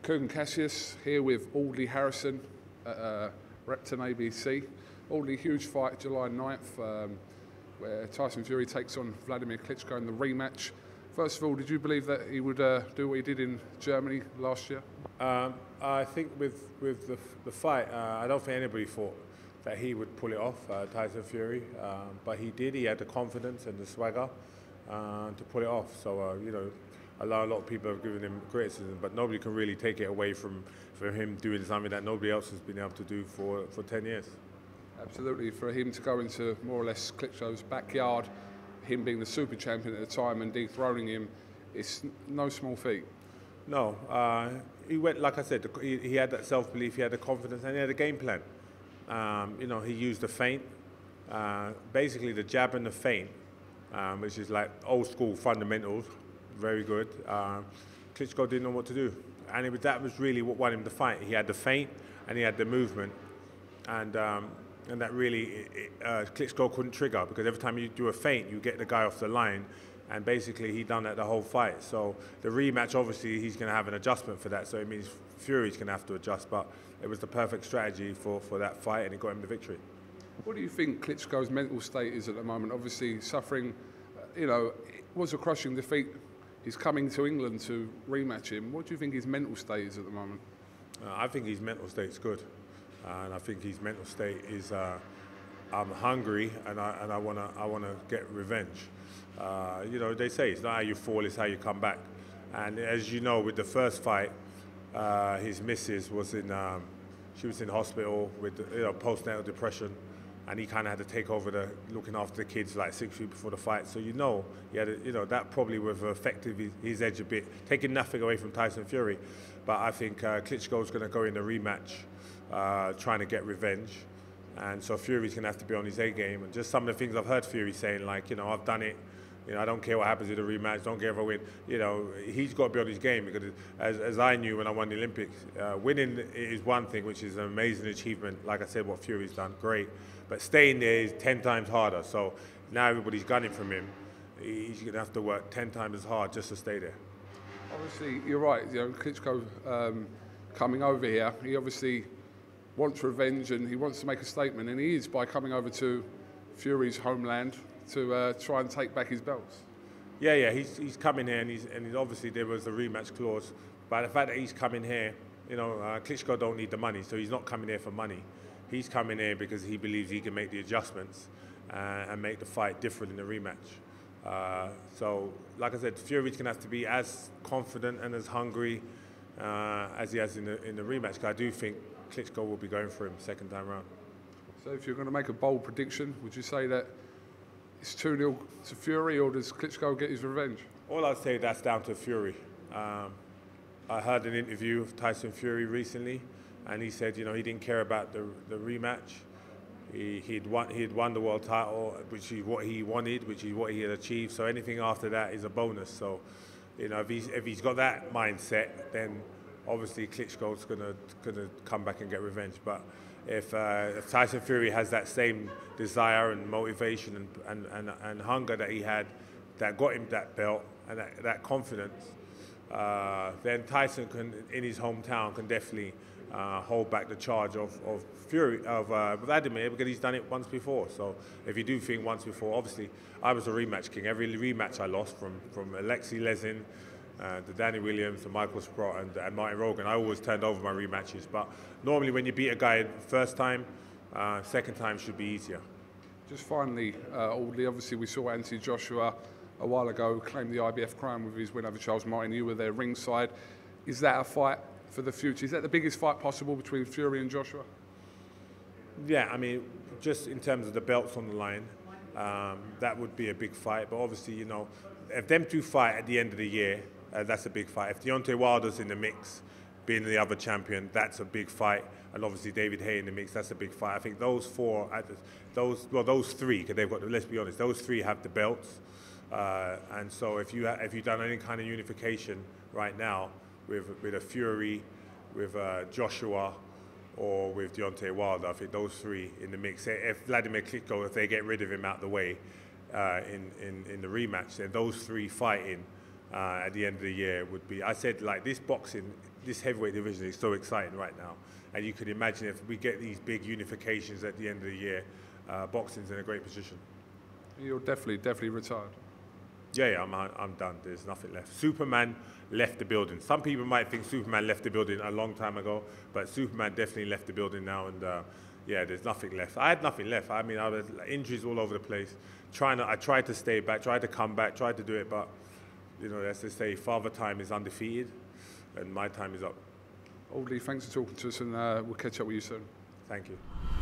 Kugan Cassius here with Audley Harrison at Repton ABC. Audley, huge fight July 9th where Tyson Fury takes on Vladimir Klitschko in the rematch. First of all, did you believe that he would do what he did in Germany last year? I think with the fight, I don't think anybody thought that he would pull it off, Tyson Fury, but he did. He had the confidence and the swagger to pull it off. So, a lot of people have given him criticism, but nobody can really take it away from him doing something that nobody else has been able to do for 10 years. Absolutely. For him to go into more or less Klitschko's backyard, him being the super champion at the time and dethroning him, it's no small feat. No, he went, like I said, he had that self-belief, he had the confidence, and he had a game plan. He used the feint, basically the jab and the feint, which is like old school fundamentals, very good. Klitschko didn't know what to do, and that was really what won him the fight. He had the feint and he had the movement, and that really Klitschko couldn't trigger, because every time you do a feint, you get the guy off the line. And basically, he done that the whole fight. So the rematch, obviously, he's going to have an adjustment for that. So it means Fury's going to have to adjust. But it was the perfect strategy for that fight, and it got him the victory. What do you think Klitschko's mental state is at the moment? Obviously, suffering, it was a crushing defeat. He's coming to England to rematch him. What do you think his mental state is at the moment? I think his mental state's good. And I think his mental state is, I'm hungry, and I wanna get revenge. They say it's not how you fall, it's how you come back. And as you know, with the first fight, his missus was she was in hospital with postnatal depression, and he kind of had to take over looking after the kids like 6 weeks before the fight. So he had that probably would have affected his edge a bit, taking nothing away from Tyson Fury. But I think Klitschko's going to go in the rematch, trying to get revenge. And so Fury's going to have to be on his A game. And just some of the things I've heard Fury saying, like, I've done it. I don't care what happens in the rematch, don't care if I win. He's got to be on his game, because as I knew when I won the Olympics, winning is one thing, which is an amazing achievement. Like I said, what Fury's done, great. But staying there is 10 times harder. So now everybody's gunning from him. He's going to have to work 10 times as hard just to stay there. Obviously, you're right. Klitschko coming over here, he obviously wants revenge and he wants to make a statement, and he is, by coming over to Fury's homeland to try and take back his belts. Yeah, he's coming here, and he's obviously there was a rematch clause, but the fact that he's coming here, Klitschko don't need the money, so he's not coming here for money. He's coming here because he believes he can make the adjustments and make the fight different in the rematch. So, like I said, Fury's gonna have to be as confident and as hungry as he has in the rematch. Because I do think Klitschko will be going for him second time round. So if you're going to make a bold prediction, would you say that it's 2-0 to Fury, or does Klitschko get his revenge? All I'd say, that's down to Fury. I heard an interview of Tyson Fury recently, and he said, he didn't care about the rematch. He'd won the world title, which is what he wanted, which is what he had achieved. So anything after that is a bonus. So, if he's got that mindset, then obviously Klitschko's gonna come back and get revenge. But if Tyson Fury has that same desire and motivation and hunger that he had, that got him that belt and that confidence, then Tyson can, in his hometown, can definitely hold back the charge of Vladimir, because he's done it once before. So if you do think once before, obviously I was a rematch king. Every rematch I lost, from Alexei Lesin to Danny Williams to Michael Sprott and Martin Rogan, I always turned over my rematches. But normally when you beat a guy first time, second time should be easier. Just finally, Audley, obviously we saw Anthony Joshua a while ago claim the IBF crown with his win over Charles Martin. You were there ringside. Is that a fight for the future? Is that the biggest fight possible between Fury and Joshua? Yeah, I mean, just in terms of the belts on the line, that would be a big fight. But obviously, if them two fight at the end of the year, that's a big fight. If Deontay Wilder's in the mix, being the other champion, that's a big fight. And obviously David Haye in the mix, that's a big fight. I think those those three, because they've got, let's be honest, those three have the belts. And so if you've done any kind of unification right now with a Fury, with Joshua, or with Deontay Wilder, I think those three in the mix. If Vladimir Klitschko, if they get rid of him out the way in the rematch, then those three fighting, at the end of the year would be, I said, like, this boxing, this heavyweight division is so exciting right now. And you could imagine if we get these big unifications at the end of the year, boxing's in a great position. You're definitely retired. Yeah, I'm done. There's nothing left. Superman left the building. Some people might think Superman left the building a long time ago, but Superman definitely left the building now, and yeah, there's nothing left. I had nothing left. I mean, I was injuries all over the place. I tried to stay back, tried to come back, tried to do it, but you know, as they say, Father Time is undefeated, and my time is up. Audley, thanks for talking to us, and we'll catch up with you soon. Thank you.